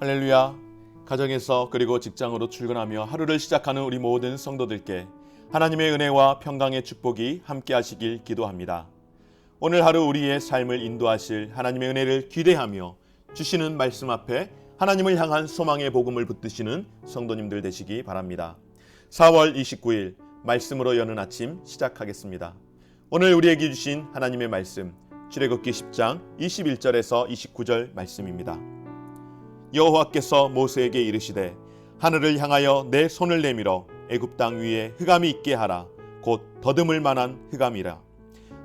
할렐루야. 가정에서 그리고 직장으로 출근하며 하루를 시작하는 우리 모든 성도들께 하나님의 은혜와 평강의 축복이 함께 하시길 기도합니다. 오늘 하루 우리의 삶을 인도하실 하나님의 은혜를 기대하며 주시는 말씀 앞에 하나님을 향한 소망의 복음을 붙드시는 성도님들 되시기 바랍니다. 4월 29일 말씀으로 여는 아침 시작하겠습니다. 오늘 우리에게 주신 하나님의 말씀 출애굽기 10장 21절에서 29절 말씀입니다. 여호와께서 모세에게 이르시되 하늘을 향하여 내 손을 내밀어 애굽 땅 위에 흑암이 있게 하라. 곧 더듬을 만한 흑암이라.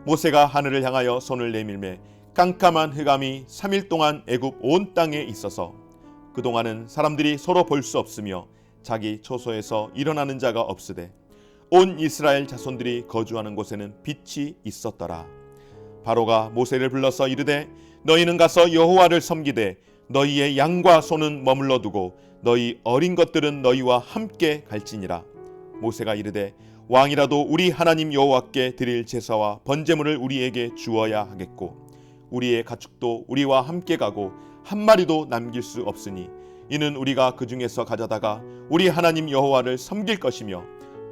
모세가 하늘을 향하여 손을 내밀매 깜깜한 흑암이 3일 동안 애굽 온 땅에 있어서 그동안은 사람들이 서로 볼 수 없으며 자기 초소에서 일어나는 자가 없으되 온 이스라엘 자손들이 거주하는 곳에는 빛이 있었더라. 바로가 모세를 불러서 이르되 너희는 가서 여호와를 섬기되 너희의 양과 소는 머물러 두고 너희 어린 것들은 너희와 함께 갈지니라. 모세가 이르되 왕이라도 우리 하나님 여호와께 드릴 제사와 번제물을 우리에게 주어야 하겠고 우리의 가축도 우리와 함께 가고 한 마리도 남길 수 없으니 이는 우리가 그 중에서 가져다가 우리 하나님 여호와를 섬길 것이며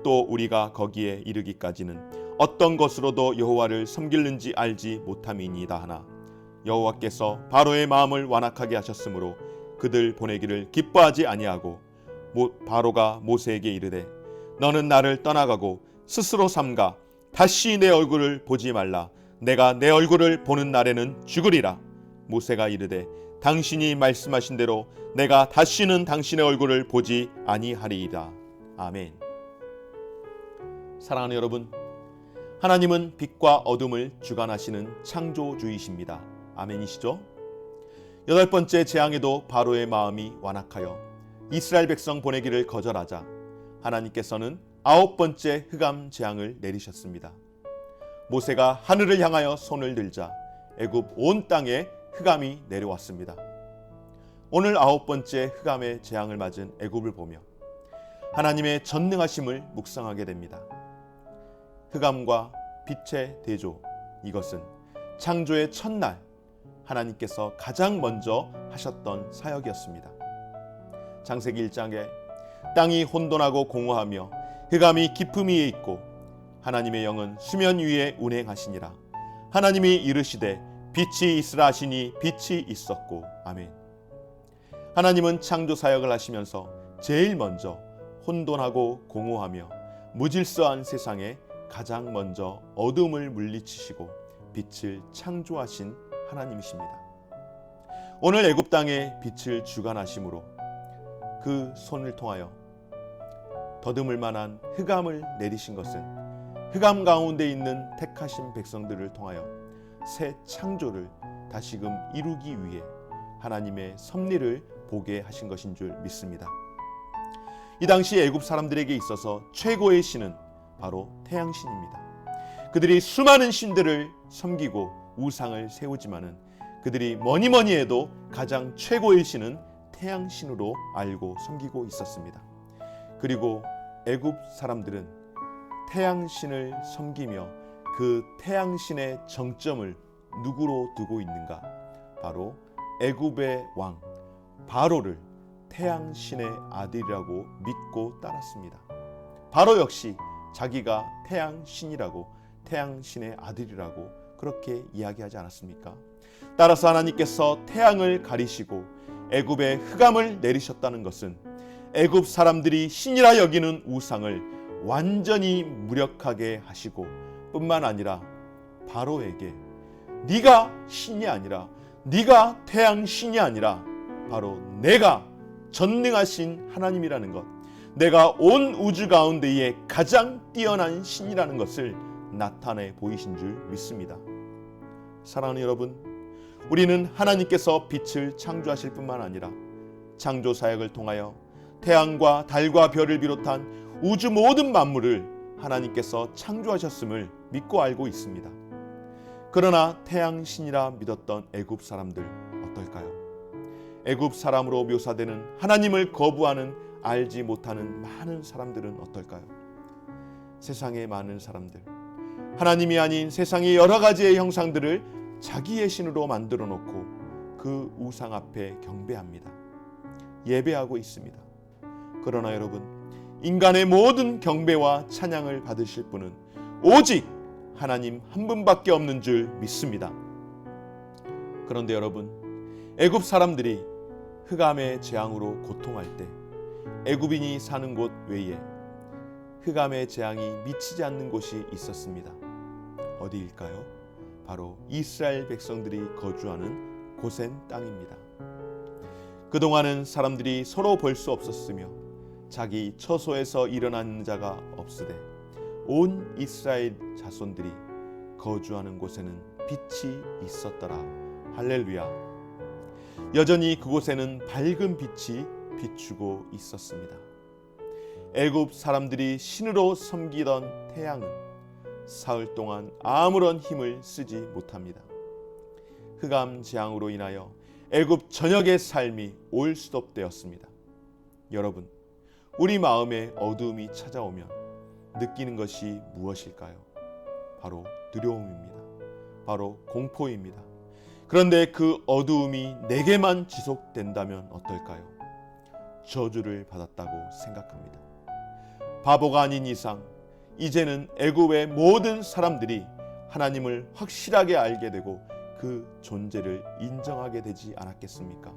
또 우리가 거기에 이르기까지는 어떤 것으로도 여호와를 섬길는지 알지 못함이니이다 하나 여호와께서 바로의 마음을 완악하게 하셨으므로 그들 보내기를 기뻐하지 아니하고 바로가 모세에게 이르되 너는 나를 떠나가고 스스로 삼가 다시 내 얼굴을 보지 말라. 내가 내 얼굴을 보는 날에는 죽으리라. 모세가 이르되 당신이 말씀하신 대로 내가 다시는 당신의 얼굴을 보지 아니하리이다. 아멘. 사랑하는 여러분, 하나님은 빛과 어둠을 주관하시는 창조주이십니다. 아멘이시죠? 8번째 재앙에도 바로의 마음이 완악하여 이스라엘 백성 보내기를 거절하자 하나님께서는 9번째 흑암 재앙을 내리셨습니다. 모세가 하늘을 향하여 손을 들자 애굽 온 땅에 흑암이 내려왔습니다. 오늘 9번째 흑암의 재앙을 맞은 애굽을 보며 하나님의 전능하심을 묵상하게 됩니다. 흑암과 빛의 대조, 이것은 창조의 첫날 하나님께서 가장 먼저 하셨던 사역이었습니다. 창세기 1장에 땅이 혼돈하고 공허하며 흑암이 깊음 위에 있고 하나님의 영은 수면 위에 운행하시니라. 하나님이 이르시되 빛이 있으라 하시니 빛이 있었고. 아멘. 하나님은 창조 사역을 하시면서 제일 먼저 혼돈하고 공허하며 무질서한 세상에 가장 먼저 어둠을 물리치시고 빛을 창조하신 하나님이십니다. 오늘 애굽 땅에 빛을 주관하심으로 그 손을 통하여 더듬을 만한 흑암을 내리신 것은 흑암 가운데 있는 택하신 백성들을 통하여 새 창조를 다시금 이루기 위해 하나님의 섭리를 보게 하신 것인 줄 믿습니다. 이 당시 애굽 사람들에게 있어서 최고의 신은 바로 태양신입니다. 그들이 수많은 신들을 섬기고 우상을 세우지만은 그들이 뭐니 해도 가장 최고의 신은 태양신으로 알고 섬기고 있었습니다. 그리고 애굽 사람들은 태양신을 섬기며 그 태양신의 정점을 누구로 두고 있는가? 바로 애굽의 왕 바로를 태양신의 아들이라고 믿고 따랐습니다. 바로 역시 자기가 태양신이라고 태양신의 아들이라고 그렇게 이야기하지 않았습니까? 따라서 하나님께서 태양을 가리시고 애굽에 흑암을 내리셨다는 것은 애굽 사람들이 신이라 여기는 우상을 완전히 무력하게 하시고 뿐만 아니라 바로에게 네가 신이 아니라 네가 태양신이 아니라 바로 내가 전능하신 하나님이라는 것, 내가 온 우주 가운데에 가장 뛰어난 신이라는 것을 나타내 보이신 줄 믿습니다. 사랑하는 여러분, 우리는 하나님께서 빛을 창조하실 뿐만 아니라 창조 사역을 통하여 태양과 달과 별을 비롯한 우주 모든 만물을 하나님께서 창조하셨음을 믿고 알고 있습니다. 그러나 태양신이라 믿었던 애굽 사람들 어떨까요? 애굽 사람으로 묘사되는 하나님을 거부하는 알지 못하는 많은 사람들은 어떨까요? 세상의 많은 사람들, 하나님이 아닌 세상의 여러 가지의 형상들을 자기의 신으로 만들어 놓고 그 우상 앞에 경배합니다. 예배하고 있습니다. 그러나 여러분, 인간의 모든 경배와 찬양을 받으실 분은 오직 하나님 한 분밖에 없는 줄 믿습니다. 그런데 여러분, 애굽 사람들이 흑암의 재앙으로 고통할 때 애굽인이 사는 곳 외에 흑암의 재앙이 미치지 않는 곳이 있었습니다. 어디일까요? 바로 이스라엘 백성들이 거주하는 고센 땅입니다. 그동안은 사람들이 서로 볼 수 없었으며 자기 처소에서 일어나는 자가 없으되 온 이스라엘 자손들이 거주하는 곳에는 빛이 있었더라. 할렐루야. 여전히 그곳에는 밝은 빛이 비추고 있었습니다. 애굽 사람들이 신으로 섬기던 태양은 사흘 동안 아무런 힘을 쓰지 못합니다. 흑암 재앙으로 인하여 애굽 전역의 삶이 올스톱되었습니다. 여러분, 우리 마음에 어두움이 찾아오면 느끼는 것이 무엇일까요? 바로 두려움입니다. 바로 공포입니다. 그런데 그 어두움이 내게만 지속된다면 어떨까요? 저주를 받았다고 생각합니다. 바보가 아닌 이상 이제는 애굽의 모든 사람들이 하나님을 확실하게 알게 되고 그 존재를 인정하게 되지 않았겠습니까?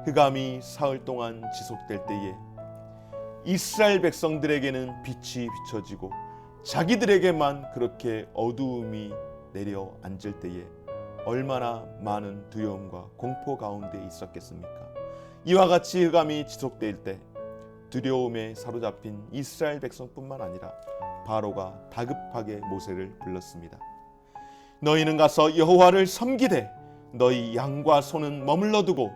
흑암이 사흘 동안 지속될 때에 이스라엘 백성들에게는 빛이 비춰지고 자기들에게만 그렇게 어두움이 내려앉을 때에 얼마나 많은 두려움과 공포 가운데 있었겠습니까? 이와 같이 흑암이 지속될 때 두려움에 사로잡힌 이스라엘 백성뿐만 아니라 바로가 다급하게 모세를 불렀습니다. 너희는 가서 여호와를 섬기되 너희 양과 소는 머물러 두고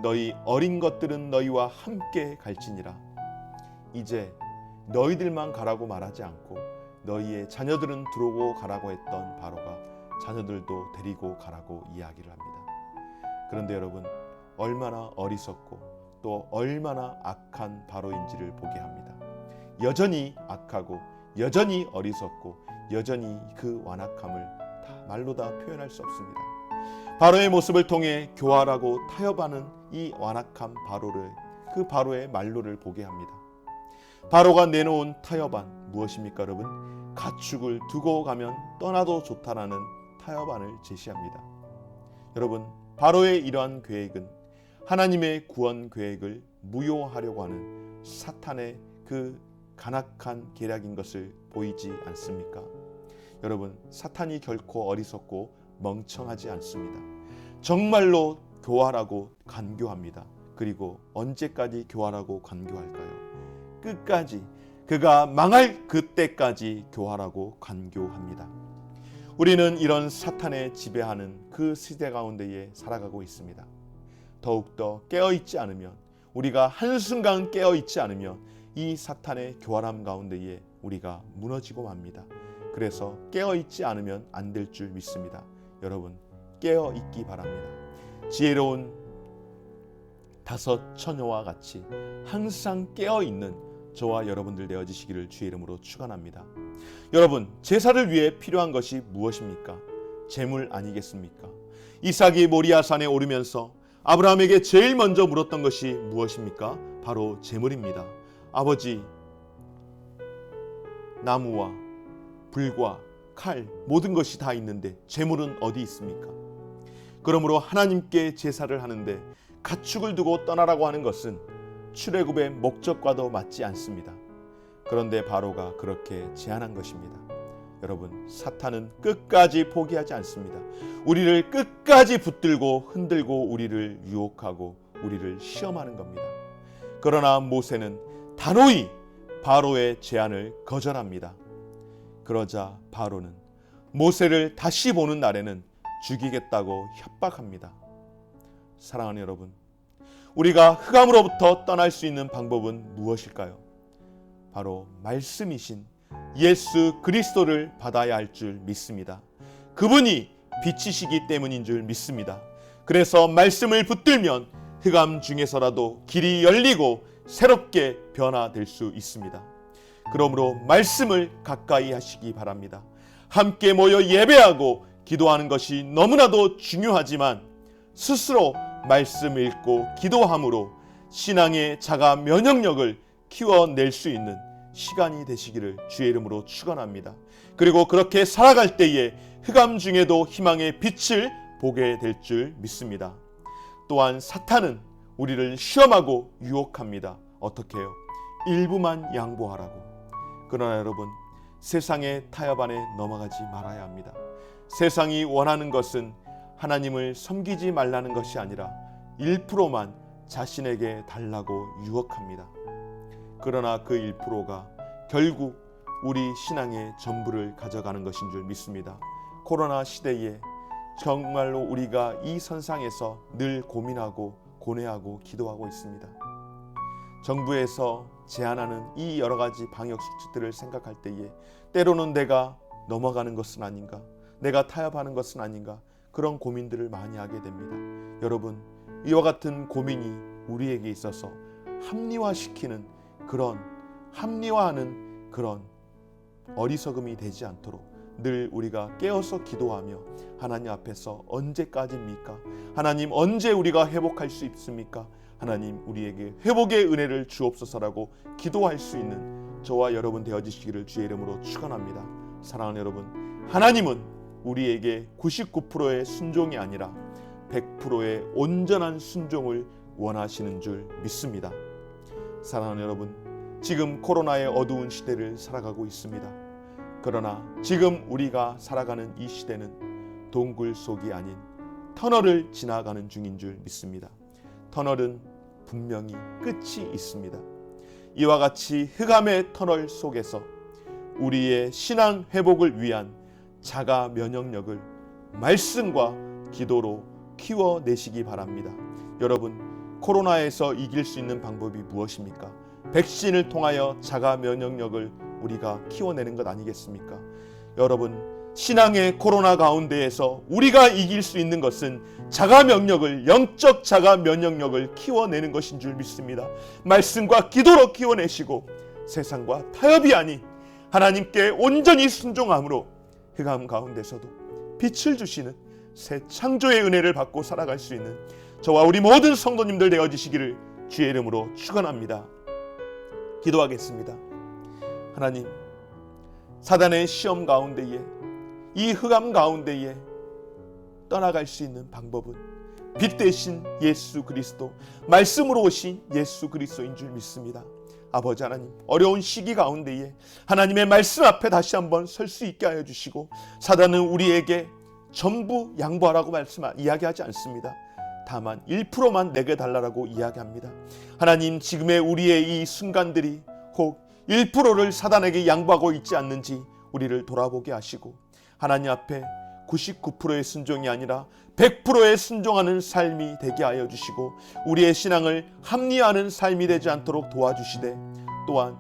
너희 어린 것들은 너희와 함께 갈지니라. 이제 너희들만 가라고 말하지 않고 너희의 자녀들은 들어오고 가라고 했던 바로가 자녀들도 데리고 가라고 이야기를 합니다. 그런데 여러분, 얼마나 어리석고 또 얼마나 악한 바로인지를 보게 합니다. 여전히 악하고 여전히 어리석고 여전히 그 완악함을 말로 다 표현할 수 없습니다. 바로의 모습을 통해 교활하고 타협하는 이 완악한 바로를, 그 바로의 말로를 보게 합니다. 바로가 내놓은 타협안 무엇입니까 여러분? 가축을 두고 가면 떠나도 좋다라는 타협안을 제시합니다. 여러분, 바로의 이러한 계획은 하나님의 구원 계획을 무효하려고 하는 사탄의 그 간악한 계략인 것을 보이지 않습니까? 여러분, 사탄이 결코 어리석고 멍청하지 않습니다. 정말로 교활하고 간교합니다. 그리고 언제까지 교활하고 간교할까요? 끝까지, 그가 망할 그때까지 교활하고 간교합니다. 우리는 이런 사탄의 지배하는 그 시대 가운데에 살아가고 있습니다. 더욱더 깨어있지 않으면, 우리가 한순간 깨어있지 않으면 이 사탄의 교활함 가운데에 우리가 무너지고 맙니다. 그래서 깨어있지 않으면 안 될 줄 믿습니다. 여러분, 깨어있기 바랍니다. 지혜로운 5 처녀와 같이 항상 깨어있는 저와 여러분들 되어지시기를 주의 이름으로 축원합니다. 여러분, 제사를 위해 필요한 것이 무엇입니까? 제물 아니겠습니까? 이삭이 모리아산에 오르면서 아브라함에게 제일 먼저 물었던 것이 무엇입니까? 바로 제물입니다. 아버지, 나무와 불과 칼, 모든 것이 다 있는데 제물은 어디 있습니까? 그러므로 하나님께 제사를 하는데 가축을 두고 떠나라고 하는 것은 출애굽의 목적과도 맞지 않습니다. 그런데 바로가 그렇게 제안한 것입니다. 여러분, 사탄은 끝까지 포기하지 않습니다. 우리를 끝까지 붙들고 흔들고 우리를 유혹하고 우리를 시험하는 겁니다. 그러나 모세는 단호히 바로의 제안을 거절합니다. 그러자 바로는 모세를 다시 보는 날에는 죽이겠다고 협박합니다. 사랑하는 여러분, 우리가 흑암으로부터 떠날 수 있는 방법은 무엇일까요? 바로 말씀이신 예수 그리스도를 받아야 할 줄 믿습니다. 그분이 빛이시기 때문인 줄 믿습니다. 그래서 말씀을 붙들면 흑암 중에서라도 길이 열리고 새롭게 변화될 수 있습니다. 그러므로 말씀을 가까이 하시기 바랍니다. 함께 모여 예배하고 기도하는 것이 너무나도 중요하지만 스스로 말씀 읽고 기도함으로 신앙의 자가 면역력을 키워낼 수 있는 시간이 되시기를 주의 이름으로 축원합니다. 그리고 그렇게 살아갈 때에 흑암 중에도 희망의 빛을 보게 될 줄 믿습니다. 또한 사탄은 우리를 시험하고 유혹합니다. 어떻게 해요? 일부만 양보하라고. 그러나 여러분, 세상의 타협 안에 넘어가지 말아야 합니다. 세상이 원하는 것은 하나님을 섬기지 말라는 것이 아니라 1%만 자신에게 달라고 유혹합니다. 그러나 그 1%가 결국 우리 신앙의 전부를 가져가는 것인 줄 믿습니다. 코로나 시대에 정말로 우리가 이 선상에서 늘 고민하고 고뇌하고 기도하고 있습니다. 정부에서 제안하는 이 여러 가지 방역 수칙들을 생각할 때에 때로는 내가 넘어가는 것은 아닌가, 내가 타협하는 것은 아닌가, 그런 고민들을 많이 하게 됩니다. 여러분, 이와 같은 고민이 우리에게 있어서 합리화하는 그런 어리석음이 되지 않도록 늘 우리가 깨어서 기도하며 하나님 앞에서 언제까지입니까? 하나님, 언제 우리가 회복할 수 있습니까? 하나님, 우리에게 회복의 은혜를 주옵소서라고 기도할 수 있는 저와 여러분 되어지시기를 주의 이름으로 축원합니다. 사랑하는 여러분, 하나님은 우리에게 99%의 순종이 아니라 100%의 온전한 순종을 원하시는 줄 믿습니다. 사랑하는 여러분, 지금 코로나의 어두운 시대를 살아가고 있습니다. 그러나 지금 우리가 살아가는 이 시대는 동굴 속이 아닌 터널을 지나가는 중인 줄 믿습니다. 터널은 분명히 끝이 있습니다. 이와 같이 흑암의 터널 속에서 우리의 신앙 회복을 위한 자가 면역력을 말씀과 기도로 키워내시기 바랍니다. 여러분, 코로나에서 이길 수 있는 방법이 무엇입니까? 백신을 통하여 자가 면역력을 우리가 키워내는 것 아니겠습니까? 여러분, 신앙의 코로나 가운데에서 우리가 이길 수 있는 것은 자가 면역력을, 영적 자가 면역력을 키워내는 것인 줄 믿습니다. 말씀과 기도로 키워내시고 세상과 타협이 아닌 하나님께 온전히 순종함으로 흑암 가운데서도 빛을 주시는 새 창조의 은혜를 받고 살아갈 수 있는 저와 우리 모든 성도님들 되어지시기를 주의 이름으로 축원합니다. 기도하겠습니다. 하나님, 사단의 시험 가운데에, 이 흑암 가운데에 떠나갈 수 있는 방법은 빛 대신 예수 그리스도, 말씀으로 오신 예수 그리스도인 줄 믿습니다. 아버지 하나님, 어려운 시기 가운데에 하나님의 말씀 앞에 다시 한번 설 수 있게 하여 주시고, 사단은 우리에게 전부 양보하라고 이야기하지 않습니다. 다만 1%만 내게 달라고 이야기합니다. 하나님, 지금의 우리의 이 순간들이 혹 1%를 사단에게 양보하고 있지 않는지 우리를 돌아보게 하시고, 하나님 앞에 99%의 순종이 아니라 100%의 순종하는 삶이 되게 하여 주시고, 우리의 신앙을 합리화하는 삶이 되지 않도록 도와주시되, 또한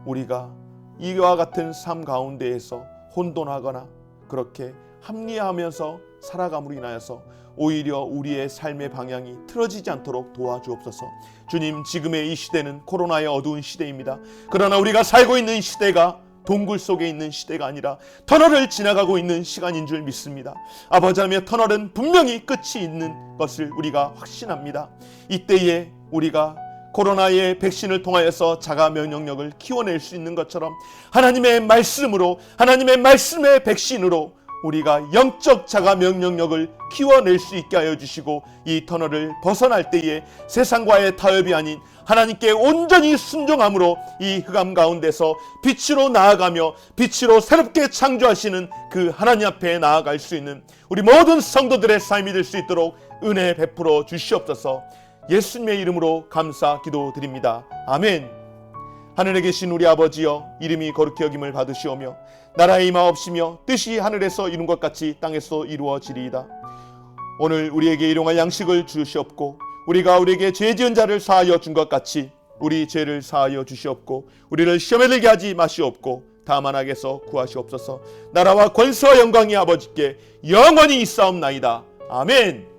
우리가 이와 같은 삶 가운데에서 혼돈하거나 그렇게 합리화하면서 살아감으로 인하여서 오히려 우리의 삶의 방향이 틀어지지 않도록 도와주옵소서. 주님, 지금의 이 시대는 코로나의 어두운 시대입니다. 그러나 우리가 살고 있는 시대가 동굴 속에 있는 시대가 아니라 터널을 지나가고 있는 시간인 줄 믿습니다. 아버지 하나님, 터널은 분명히 끝이 있는 것을 우리가 확신합니다. 이때에 우리가 코로나의 백신을 통하여서 자가 면역력을 키워낼 수 있는 것처럼 하나님의 말씀으로, 하나님의 말씀의 백신으로 우리가 영적 자가 면역력을 키워낼 수 있게 하여 주시고, 이 터널을 벗어날 때에 세상과의 타협이 아닌 하나님께 온전히 순종함으로 이 흑암 가운데서 빛으로 나아가며 빛으로 새롭게 창조하시는 그 하나님 앞에 나아갈 수 있는 우리 모든 성도들의 삶이 될 수 있도록 은혜 베풀어 주시옵소서. 예수님의 이름으로 감사 기도드립니다. 아멘. 하늘에 계신 우리 아버지여, 이름이 거룩히 여김을 받으시오며 나라의 임하옵시며 뜻이 하늘에서 이룬 것 같이 땅에서 이루어지리이다. 오늘 우리에게 일용할 양식을 주시옵고, 우리가 우리에게 죄 지은 자를 사하여 준 것 같이 우리 죄를 사하여 주시옵고, 우리를 시험에 들게 하지 마시옵고 다만 악에서 구하시옵소서. 나라와 권세와 영광이 아버지께 영원히 있사옵나이다. 아멘.